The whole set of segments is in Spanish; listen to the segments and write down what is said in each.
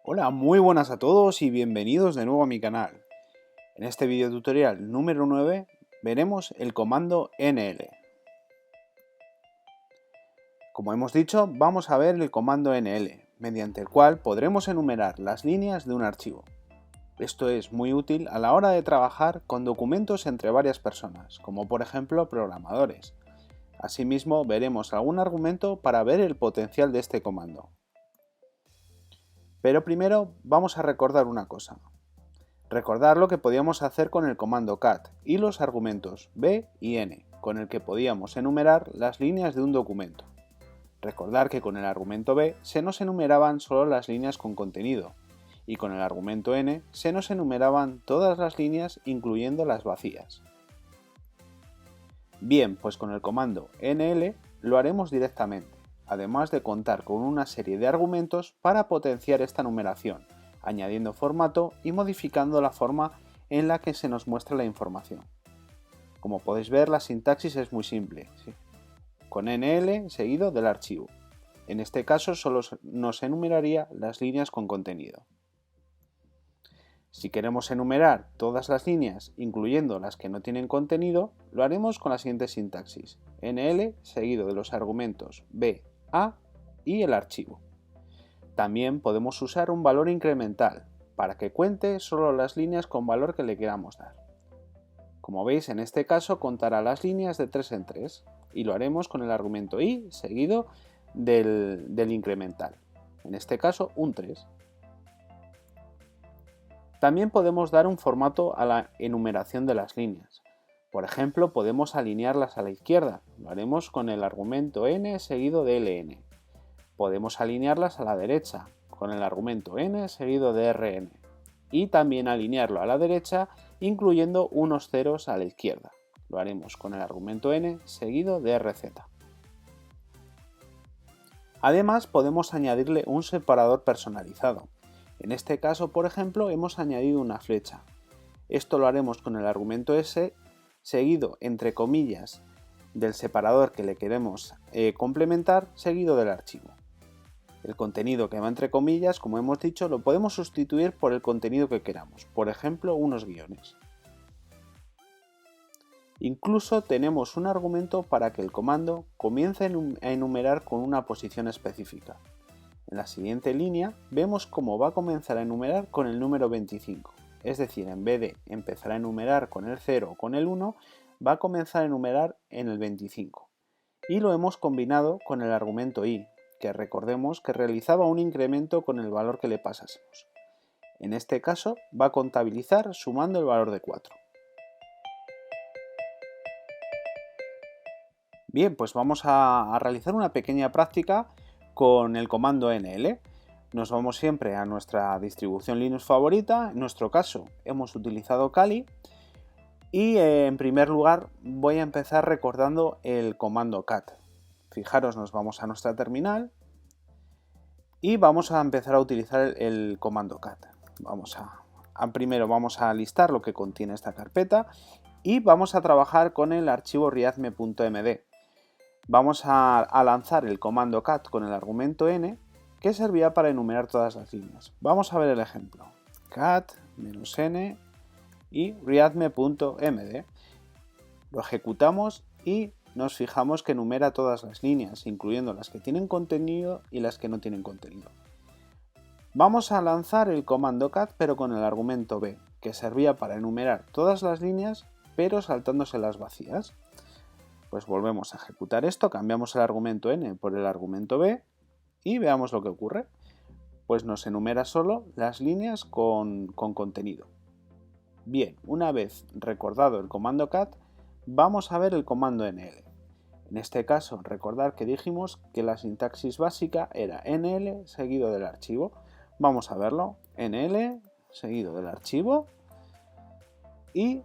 Hola, muy buenas a todos y bienvenidos de nuevo a mi canal. En este video tutorial número 9 veremos el comando NL. Como hemos dicho, vamos a ver el comando NL, mediante el cual podremos enumerar las líneas de un archivo. Esto es muy útil a la hora de trabajar con documentos entre varias personas, como por ejemplo programadores. Asimismo, veremos algún argumento para ver el potencial de este comando. Pero primero vamos a recordar una cosa. Recordar lo que podíamos hacer con el comando cat y los argumentos b y n, con el que podíamos enumerar las líneas de un documento. Recordar que con el argumento b se nos enumeraban solo las líneas con contenido, y con el argumento n se nos enumeraban todas las líneas incluyendo las vacías. Bien, pues con el comando nl lo haremos directamente, además de contar con una serie de argumentos para potenciar esta numeración, añadiendo formato y modificando la forma en la que se nos muestra la información. Como podéis ver, la sintaxis es muy simple, ¿sí? Con NL seguido del archivo. En este caso solo nos enumeraría las líneas con contenido. Si queremos enumerar todas las líneas, incluyendo las que no tienen contenido, lo haremos con la siguiente sintaxis: NL seguido de los argumentos b, a y el archivo. También podemos usar un valor incremental, para que cuente solo las líneas con valor que le queramos dar. Como veis, en este caso contará las líneas de 3 en 3, y lo haremos con el argumento i seguido del incremental, en este caso un 3. También podemos dar un formato a la enumeración de las líneas. Por ejemplo, podemos alinearlas a la izquierda, lo haremos con el argumento n seguido de ln. Podemos alinearlas a la derecha, con el argumento n seguido de rn. Y también alinearlo a la derecha, incluyendo unos ceros a la izquierda. Lo haremos con el argumento n seguido de rz. Además, podemos añadirle un separador personalizado. En este caso, por ejemplo, hemos añadido una flecha. Esto lo haremos con el argumento s seguido entre comillas del separador que le queremos complementar, seguido del archivo. El contenido que va entre comillas, como hemos dicho, lo podemos sustituir por el contenido que queramos, por ejemplo, unos guiones. Incluso tenemos un argumento para que el comando comience a enumerar con una posición específica. En la siguiente línea vemos cómo va a comenzar a enumerar con el número 25, es decir, en vez de empezar a enumerar con el 0 o con el 1, va a comenzar a enumerar en el 25. Y lo hemos combinado con el argumento i, que recordemos que realizaba un incremento con el valor que le pasásemos. En este caso va a contabilizar sumando el valor de 4. Bien, pues vamos a realizar una pequeña práctica con el comando NL. Nos vamos siempre a nuestra distribución Linux favorita. En nuestro caso hemos utilizado Kali. Y en primer lugar voy a empezar recordando el comando cat. Fijaros, nos vamos a nuestra terminal y vamos a empezar a utilizar el comando cat. Primero vamos a listar lo que contiene esta carpeta y vamos a trabajar con el archivo readme.md. Vamos a lanzar el comando cat con el argumento n, que servía para enumerar todas las líneas. Vamos a ver el ejemplo. Cat -n y readme.md. Lo ejecutamos y nos fijamos que enumera todas las líneas, incluyendo las que tienen contenido y las que no tienen contenido. Vamos a lanzar el comando cat pero con el argumento b, que servía para enumerar todas las líneas pero saltándose las vacías. Pues volvemos a ejecutar esto, cambiamos el argumento n por el argumento b y veamos lo que ocurre. Pues nos enumera solo las líneas con contenido. Bien, una vez recordado el comando cat, vamos a ver el comando nl. En este caso, recordar que dijimos que la sintaxis básica era nl seguido del archivo. Vamos a verlo, nl seguido del archivo y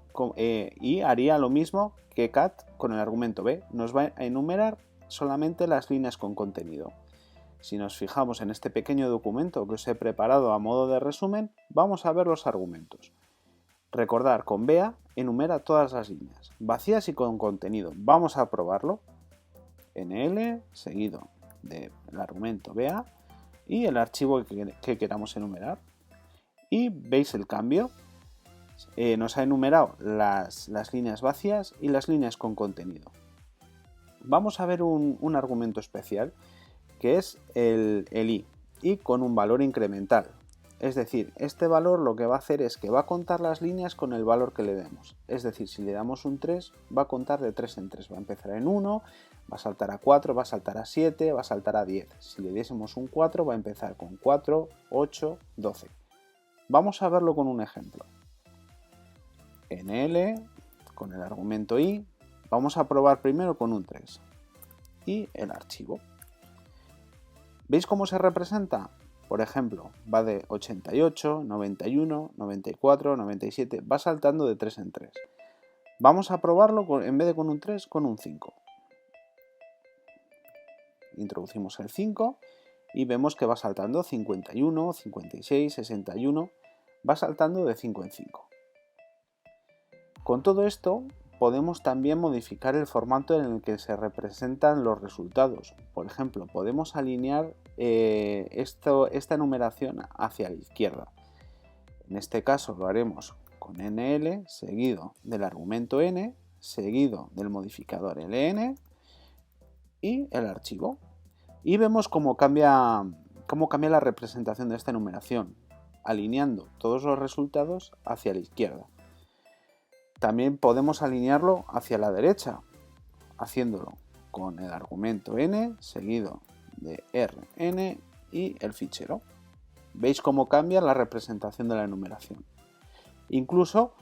haría lo mismo que cat con el argumento b, nos va a enumerar solamente las líneas con contenido. Si nos fijamos en este pequeño documento que os he preparado a modo de resumen, vamos a ver los argumentos. Recordar, con BA enumera todas las líneas, vacías y con contenido. Vamos a probarlo. NL seguido del argumento BA y el archivo que queramos enumerar. Y veis el cambio. Nos ha enumerado las líneas vacías y las líneas con contenido. Vamos a ver un argumento especial que es el i con un valor incremental. Es decir, este valor lo que va a hacer es que va a contar las líneas con el valor que le demos. Es decir, si le damos un 3, va a contar de 3 en 3. Va a empezar en 1, va a saltar a 4, va a saltar a 7, va a saltar a 10. Si le diésemos un 4, va a empezar con 4, 8, 12. Vamos a verlo con un ejemplo. En L, con el argumento i, vamos a probar primero con un 3. Y el archivo. ¿Veis cómo se representa? Por ejemplo, va de 88, 91, 94, 97, va saltando de 3 en 3. Vamos a probarlo en vez de con un 3, con un 5. Introducimos el 5 y vemos que va saltando 51, 56, 61, va saltando de 5 en 5. Con todo esto podemos también modificar el formato en el que se representan los resultados. Por ejemplo, podemos alinear esta numeración hacia la izquierda. En este caso lo haremos con NL seguido del argumento N, seguido del modificador LN y el archivo. Y vemos cómo cambia la representación de esta numeración, alineando todos los resultados hacia la izquierda. También podemos alinearlo hacia la derecha, haciéndolo con el argumento n seguido de rn y el fichero. ¿Veis cómo cambia la representación de la enumeración? Incluso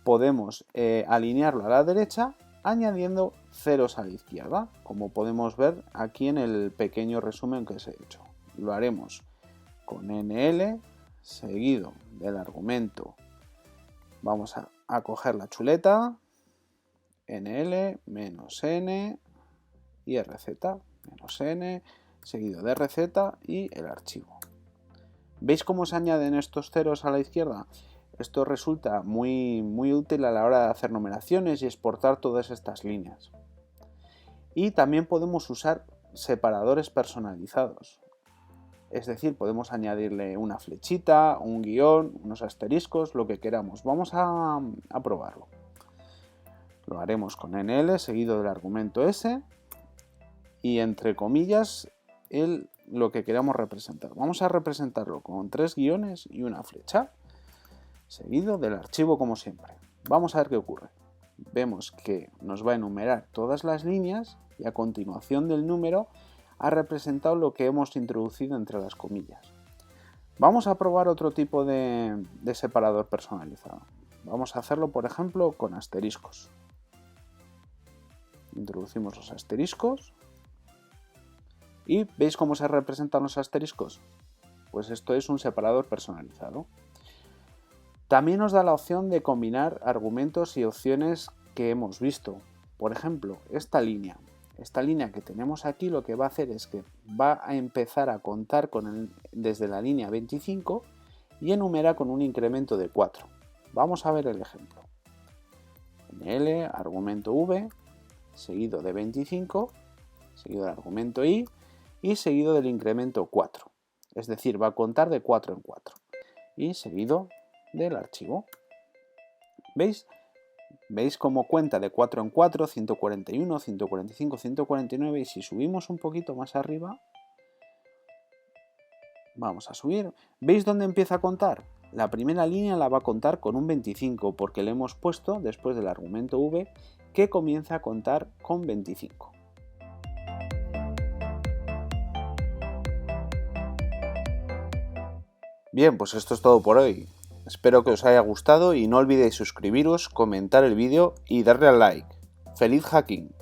podemos alinearlo a la derecha añadiendo ceros a la izquierda, como podemos ver aquí en el pequeño resumen que os he hecho. Lo haremos con nl seguido del argumento. Vamos a coger la chuleta, nl menos n y rz menos n seguido de rz y el archivo. ¿Veis cómo se añaden estos ceros a la izquierda? Esto resulta muy útil a la hora de hacer numeraciones y exportar todas estas líneas. Y también podemos usar separadores personalizados. Es decir, podemos añadirle una flechita, un guión, unos asteriscos, lo que queramos. Vamos a probarlo. Lo haremos con nl seguido del argumento s y entre comillas lo que queramos representar. Vamos a representarlo con 3 guiones y una flecha, seguido del archivo como siempre. Vamos a ver qué ocurre. Vemos que nos va a enumerar todas las líneas y a continuación del número ha representado lo que hemos introducido entre las comillas. Vamos a probar otro tipo de separador personalizado. Vamos a hacerlo, por ejemplo, con asteriscos. Introducimos los asteriscos. ¿Y veis cómo se representan los asteriscos? Pues esto es un separador personalizado. También nos da la opción de combinar argumentos y opciones que hemos visto. Por ejemplo, esta línea que tenemos aquí lo que va a hacer es que va a empezar a contar desde la línea 25 y enumera con un incremento de 4. Vamos a ver el ejemplo. L, argumento v, seguido de 25, seguido del argumento i y seguido del incremento 4. Es decir, va a contar de 4 en 4 y seguido del archivo. ¿Veis? ¿Veis cómo cuenta de 4 en 4, 141, 145, 149 y si subimos un poquito más arriba, vamos a subir. ¿Veis dónde empieza a contar? La primera línea la va a contar con un 25 porque le hemos puesto después del argumento v que comienza a contar con 25. Bien, pues esto es todo por hoy. Espero que os haya gustado y no olvidéis suscribiros, comentar el vídeo y darle al like. ¡Feliz hacking!